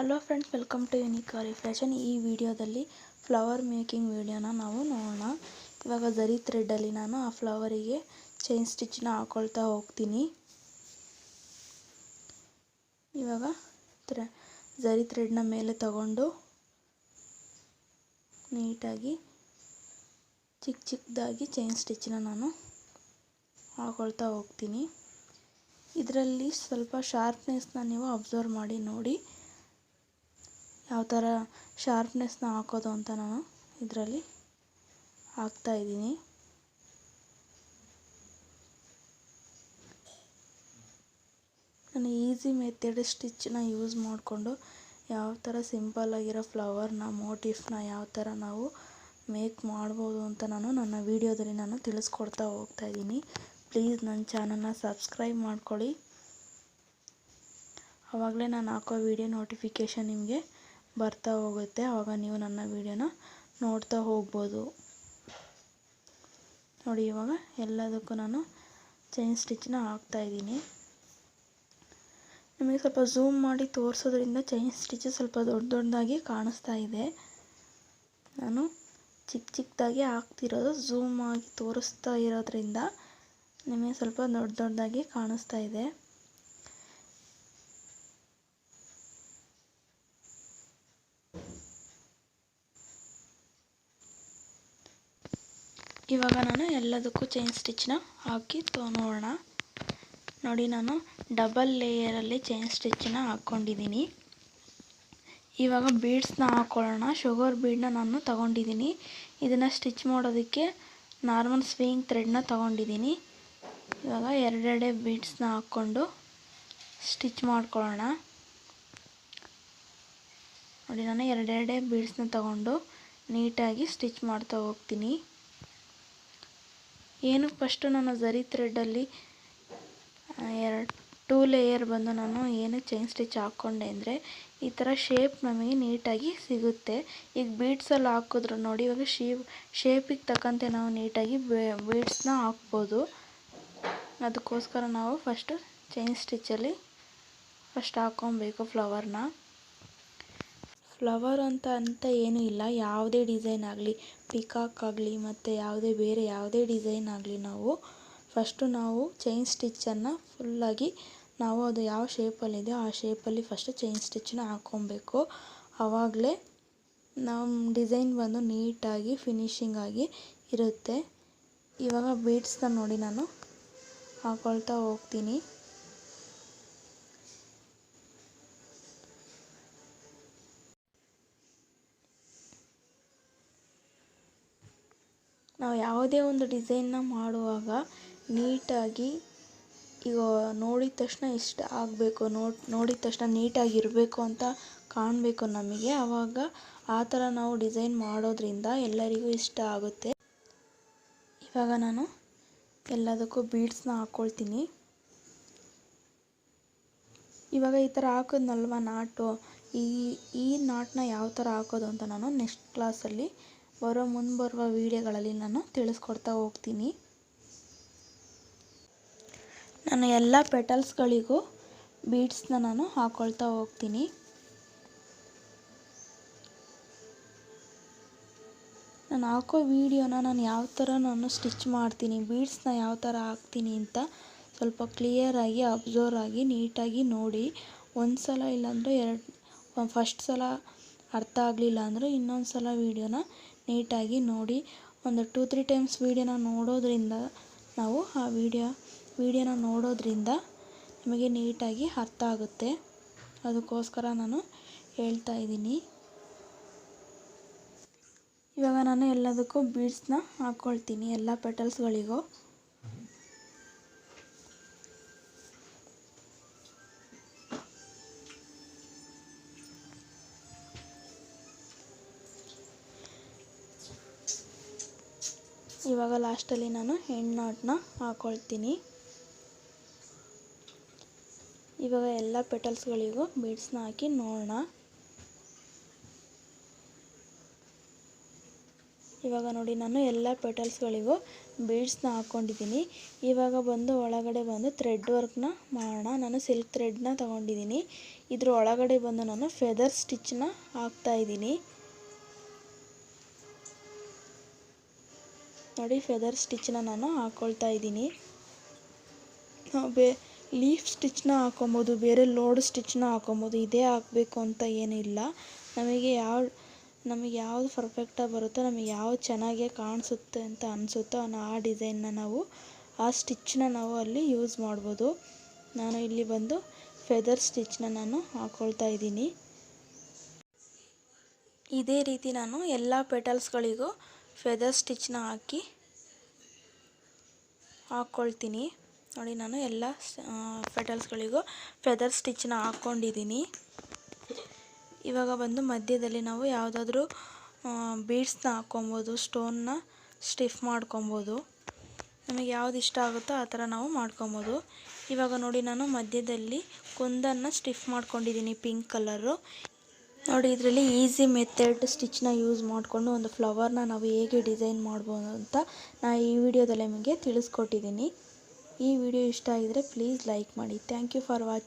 Hello friends, welcome to unique Aari fashion. ಈ ವಿಡಿಯೋದಲ್ಲಿ flower making ವಿಡಿಯೋನ ನಾವು ನೋಡೋಣ. ಇವಾಗ ಜರಿ ಥ್ರೆಡ್ಡಲ್ಲಿ ನಾನು ಆ ಫ್ಲವರಿಗೆ ಚೈನ್ ಸ್ಟಿಚ್ನ ಹಾಕೊಳ್ತಾ ಹೋಗ್ತೀನಿ. ಇವಾಗ ಜರಿ ಥ್ರೆಡ್ನ ಮೇಲೆ ತಗೊಂಡು ನೀಟಾಗಿ ಚಿಕ್ಕದಾಗಿ ಚೈನ್ ಸ್ಟಿಚ್ನ ನಾನು ಹಾಕೊಳ್ತಾ ಹೋಗ್ತೀನಿ. ಇದರಲ್ಲಿ ಸ್ವಲ್ಪ ಶಾರ್ಪ್ನೆಸ್ನ ನೀವು ಅಬ್ಸರ್ವ್ ಮಾಡಿ ನೋಡಿ ಯಾವ ಥರ ಶಾರ್ಪ್ನೆಸ್ನ ಹಾಕೋದು ಅಂತ ನಾನು ಇದರಲ್ಲಿ ಹಾಕ್ತಾಯಿದ್ದೀನಿ. ನಾನು ಈಸಿ ಮೆಥಡ್ ಸ್ಟಿಚ್ನ ಯೂಸ್ ಮಾಡಿಕೊಂಡು ಯಾವ ಥರ ಸಿಂಪಲ್ ಆಗಿರೋ ಫ್ಲವರ್ನ ಮೋಟಿಫ್ನ ಯಾವ ಥರ ನಾವು ಮೇಕ್ ಮಾಡ್ಬೋದು ಅಂತ ನನ್ನ ವಿಡಿಯೋದಲ್ಲಿ ನಾನು ತಿಳಿಸ್ಕೊಡ್ತಾ ಹೋಗ್ತಾಯಿದ್ದೀನಿ. ಪ್ಲೀಸ್ ನನ್ನ ಚಾನಲ್ನ ಸಬ್ಸ್ಕ್ರೈಬ್ ಮಾಡ್ಕೊಳ್ಳಿ. ಆವಾಗಲೇ ನಾನು ಹಾಕೋ ವಿಡಿಯೋ ನೋಟಿಫಿಕೇಷನ್ ನಿಮಗೆ ಬರ್ತಾ ಹೋಗುತ್ತೆ. ಆವಾಗ ನೀವು ನನ್ನ ವಿಡಿಯೋನ ನೋಡ್ತಾ ಹೋಗ್ಬೋದು. ನೋಡಿ, ಇವಾಗ ಎಲ್ಲದಕ್ಕೂ ನಾನು ಚೈನ್ ಸ್ಟಿಚ್ನ ಹಾಕ್ತಾಯಿದ್ದೀನಿ. ನಿಮಗೆ ಸ್ವಲ್ಪ ಝೂಮ್ ಮಾಡಿ ತೋರಿಸೋದ್ರಿಂದ ಚೈನ್ ಸ್ಟಿಚ್ ಸ್ವಲ್ಪ ದೊಡ್ಡದಾಗಿ ಕಾಣಿಸ್ತಾ ಇದೆ. ನಾನು ಚಿಕ್ಕದಾಗಿ ಹಾಕ್ತಿರೋದು, ಝೂಮ್ ಆಗಿ ತೋರಿಸ್ತಾ ಇರೋದ್ರಿಂದ ನಿಮಗೆ ಸ್ವಲ್ಪ ದೊಡ್ಡದಾಗಿ ಕಾಣಿಸ್ತಾ ಇದೆ. ಇವಾಗ ನಾನು ಎಲ್ಲದಕ್ಕೂ ಚೈನ್ ಸ್ಟಿಚ್ನ ಹಾಕಿ ನೋಡೋಣ. ನೋಡಿ, ನಾನು ಡಬಲ್ ಲೇಯರಲ್ಲಿ ಚೈನ್ ಸ್ಟಿಚ್ನ ಹಾಕ್ಕೊಂಡಿದ್ದೀನಿ. ಇವಾಗ ಬೀಡ್ಸ್ನ ಹಾಕ್ಕೊಳ್ಳೋಣ. ಶುಗರ್ ಬೀಡನ್ನ ನಾನು ತಗೊಂಡಿದ್ದೀನಿ. ಇದನ್ನು ಸ್ಟಿಚ್ ಮಾಡೋದಕ್ಕೆ ನಾರ್ಮಲ್ ಸ್ವಿಂಗ್ ಥ್ರೆಡ್ನ ತಗೊಂಡಿದ್ದೀನಿ. ಇವಾಗ ಎರಡೆರಡೆ ಬೀಡ್ಸ್ನ ಹಾಕ್ಕೊಂಡು ಸ್ಟಿಚ್ ಮಾಡ್ಕೊಳ್ಳೋಣ. ನೋಡಿ, ನಾನು ಎರಡೆರಡೆ ಬೀಡ್ಸ್ನ ತಗೊಂಡು ನೀಟಾಗಿ ಸ್ಟಿಚ್ ಮಾಡ್ತಾ ಹೋಗ್ತೀನಿ. ಫಸ್ಟು ನಾನು ಜರಿ ಥ್ರೆಡ್ಡಲ್ಲಿ 2 ಲೇಯರ್ ಬಂದು ನಾನು ಚೈನ್ ಸ್ಟಿಚ್ ಹಾಕ್ಕೊಂಡೆ ಅಂದರೆ ಈ ಥರ ಶೇಪ್ ನಮಗೆ ನೀಟಾಗಿ ಸಿಗುತ್ತೆ. ಈಗ ಬೀಡ್ಸಲ್ಲಿ ಹಾಕಿದ್ರು ನೋಡಿ, ಇವಾಗ ಶೇಪಿಗೆ ತಕ್ಕಂತೆ ನಾವು ನೀಟಾಗಿ ಬೀಡ್ಸ್ನ ಹಾಕ್ಬೋದು. ಅದಕ್ಕೋಸ್ಕರ ನಾವು ಫಸ್ಟು ಚೈನ್ ಸ್ಟಿಚ್ಚಲ್ಲಿ ಹಾಕ್ಕೊಬೇಕು ಫ್ಲವರ್ನ. ಫ್ಲವರ್ ಅಂತ ಏನೂ ಇಲ್ಲ, ಯಾವುದೇ ಡಿಸೈನ್ ಆಗಲಿ, ಪಿಕಾಕ್ ಆಗಲಿ ಮತ್ತು ಬೇರೆ ಯಾವುದೇ ಡಿಸೈನ್ ಆಗಲಿ, ನಾವು ಚೈನ್ ಸ್ಟಿಚ್ಚನ್ನು ಫುಲ್ಲಾಗಿ ನಾವು ಅದು ಯಾವ ಶೇಪಲ್ಲಿದೆಯೋ ಆ ಶೇಪಲ್ಲಿ ಫಸ್ಟು ಚೈನ್ ಸ್ಟಿಚ್ಚನ್ನ ಹಾಕ್ಕೊಬೇಕು. ಆವಾಗಲೇ ನಮ್ಮ ಡಿಸೈನ್ ಬಂದು ನೀಟಾಗಿ ಫಿನಿಶಿಂಗ್ ಆಗಿ ಇರುತ್ತೆ. ಇವಾಗ ಬೀಡ್ಸ್ನ ನೋಡಿ ನಾನು ಹಾಕ್ಕೊಳ್ತಾ ಹೋಗ್ತೀನಿ. ನಾವು ಯಾವುದೇ ಒಂದು ಡಿಸೈನ್ನ ಮಾಡುವಾಗ ನೀಟಾಗಿ ಈಗ ನೋಡಿದ ತಕ್ಷಣ ಇಷ್ಟ ಆಗಬೇಕು, ನೋಡಿದ ತಕ್ಷಣ ನೀಟಾಗಿರಬೇಕು ಅಂತ ಕಾಣಬೇಕು ನಮಗೆ. ಆವಾಗ ಆ ಥರ ನಾವು ಡಿಸೈನ್ ಮಾಡೋದ್ರಿಂದ ಎಲ್ಲರಿಗೂ ಇಷ್ಟ ಆಗುತ್ತೆ. ಇವಾಗ ನಾನು ಎಲ್ಲದಕ್ಕೂ ಬೀಡ್ಸ್ನ ಹಾಕ್ಕೊಳ್ತೀನಿ. ಇವಾಗ ಈ ಥರ ಹಾಕಿದ್ನಲ್ವ ನಾಟು, ಈ ನಾಟನ್ನ ಯಾವ ಥರ ಹಾಕೋದು ಅಂತ ನಾನು ನೆಕ್ಸ್ಟ್ ಕ್ಲಾಸಲ್ಲಿ ಮುಂಬರುವ ವಿಡಿಯೋಗಳಲ್ಲಿ ನಾನು ತಿಳಿಸ್ಕೊಡ್ತಾ ಹೋಗ್ತೀನಿ. ನಾನು ಎಲ್ಲ ಪೆಟಲ್ಸ್ಗಳಿಗೂ ಬೀಡ್ಸ್ನ ನಾನು ಹಾಕ್ಕೊಳ್ತಾ ಹೋಗ್ತೀನಿ. ನಾನು ಹಾಕೋ ವಿಡಿಯೋನ ನಾನು ಯಾವ ಥರ ಸ್ಟಿಚ್ ಮಾಡ್ತೀನಿ, ಬೀಡ್ಸ್ನ ಯಾವ ಥರ ಹಾಕ್ತೀನಿ ಅಂತ ಸ್ವಲ್ಪ ಕ್ಲಿಯರಾಗಿ ಅಬ್ಸರ್ವ್ ಆಗಿ ನೀಟಾಗಿ ನೋಡಿ. ಒಂದು ಸಲ ಇಲ್ಲಾಂದರೆ ಫಸ್ಟ್ ಸಲ ಅರ್ಥ ಆಗಲಿಲ್ಲ ಅಂದರೆ ಇನ್ನೊಂದು ಸಲ ವಿಡಿಯೋನ ನೀಟಾಗಿ ನೋಡಿ. ಒಂದು 2-3 ಟೈಮ್ಸ್ ವಿಡಿಯೋನ ನೋಡೋದ್ರಿಂದ ನಾವು ಆ ವಿಡಿಯೋನ ನೋಡೋದ್ರಿಂದ ನಮಗೆ ನೀಟಾಗಿ ಅರ್ಥ ಆಗುತ್ತೆ. ಅದಕ್ಕೋಸ್ಕರ ನಾನು ಹೇಳ್ತಾ ಇದ್ದೀನಿ. ಇವಾಗ ನಾನು ಎಲ್ಲದಕ್ಕೂ ಬೀಡ್ಸ್ನ ಹಾಕ್ಕೊಳ್ತೀನಿ, ಎಲ್ಲ ಪೆಟಲ್ಸ್ಗಳಿಗೂ. ಇವಾಗ ಲಾಸ್ಟಲ್ಲಿ ನಾನು ಹೆಣ್ಣಾಟನ್ನ ಹಾಕ್ಕೊಳ್ತೀನಿ. ಇವಾಗ ಎಲ್ಲ ಪೆಟಲ್ಸ್ಗಳಿಗೂ ಬೀಡ್ಸ್ನ ಹಾಕಿ ನೋಡೋಣ. ಇವಾಗ ನೋಡಿ, ನಾನು ಎಲ್ಲ ಪೆಟಲ್ಸ್ಗಳಿಗೂ ಬೀಡ್ಸ್ನ ಹಾಕ್ಕೊಂಡಿದ್ದೀನಿ. ಇವಾಗ ಬಂದು ಒಳಗಡೆ ಬಂದು ಥ್ರೆಡ್ ವರ್ಕ್ನ ಮಾಡೋಣ. ನಾನು ಸಿಲ್ಕ್ ಥ್ರೆಡ್ನ ತೊಗೊಂಡಿದ್ದೀನಿ. ಇದ್ರ ಒಳಗಡೆ ಬಂದು ನಾನು ಫೆದರ್ ಸ್ಟಿಚ್ನ ಹಾಕ್ತಾಯಿದ್ದೀನಿ. ನೋಡಿ, ಫೆದರ್ ಸ್ಟಿಚ್ನ ನಾನು ಹಾಕ್ಕೊಳ್ತಾ ಇದ್ದೀನಿ. ಲೀಫ್ ಸ್ಟಿಚ್ನ ಹಾಕೊಬೋದು, ಬೇರೆ ಲೋಡ್ ಸ್ಟಿಚ್ನ ಹಾಕೊಬೋದು. ಇದೇ ಹಾಕಬೇಕು ಅಂತ ಏನಿಲ್ಲ. ನಮಗೆ ಯಾವುದು ಪರ್ಫೆಕ್ಟಾಗಿ ಬರುತ್ತೋ, ನಮಗೆ ಯಾವುದು ಚೆನ್ನಾಗಿ ಕಾಣಿಸುತ್ತೆ ಅಂತ ಅನಿಸುತ್ತೋ ಆ ಡಿಸೈನ್ನ ನಾವು ಆ ಸ್ಟಿಚ್ನ ನಾವು ಅಲ್ಲಿ ಯೂಸ್ ಮಾಡ್ಬೋದು. ನಾನು ಇಲ್ಲಿ ಬಂದು ಫೆದರ್ ಸ್ಟಿಚ್ನ ನಾನು ಹಾಕ್ಕೊಳ್ತಾ ಇದ್ದೀನಿ. ಇದೇ ರೀತಿ ನಾನು ಎಲ್ಲ ಪೆಟಲ್ಸ್ಗಳಿಗೂ ಫೆದರ್ ಸ್ಟಿಚ್ನ ಹಾಕ್ಕೊಳ್ತೀನಿ. ನೋಡಿ, ನಾನು ಎಲ್ಲ ಪೆಟಲ್ಸ್ಗಳಿಗೂ ಫೆದರ್ ಸ್ಟಿಚ್ನ ಹಾಕ್ಕೊಂಡಿದ್ದೀನಿ. ಇವಾಗ ಬಂದು ಮಧ್ಯದಲ್ಲಿ ನಾವು ಯಾವುದಾದ್ರೂ ಬೀಡ್ಸ್ನ ಹಾಕ್ಕೊಬೋದು, ಸ್ಟೋನ್ನ ಸ್ಟಿಫ್ ಮಾಡ್ಕೊಬೋದು. ನಮಗೆ ಯಾವುದು ಇಷ್ಟ ಆಗುತ್ತೋ ಆ ಥರ ನಾವು ಮಾಡ್ಕೊಬೋದು. ಇವಾಗ ನೋಡಿ, ನಾನು ಮಧ್ಯದಲ್ಲಿ ಕುಂದನ್ನು ಸ್ಟಿಫ್ ಮಾಡ್ಕೊಂಡಿದ್ದೀನಿ, ಪಿಂಕ್ ಕಲರು. ನೋಡಿ, ಇದರಲ್ಲಿ ಈಸಿ ಮೆಥಡ್ ಸ್ಟಿಚ್ನ ಯೂಸ್ ಮಾಡಿಕೊಂಡು ಒಂದು ಫ್ಲವರ್ನ ನಾವು ಹೇಗೆ ಡಿಸೈನ್ ಮಾಡ್ಬೋದು ಅಂತ ನಾನು ಈ ವಿಡಿಯೋದಲ್ಲಿ ನಿಮಗೆ ತಿಳಿಸ್ಕೊಟ್ಟಿದ್ದೀನಿ. ಈ ವಿಡಿಯೋ ಇಷ್ಟ ಆಗಿದರೆ ಪ್ಲೀಸ್ ಲೈಕ್ ಮಾಡಿ. Thank you for watching.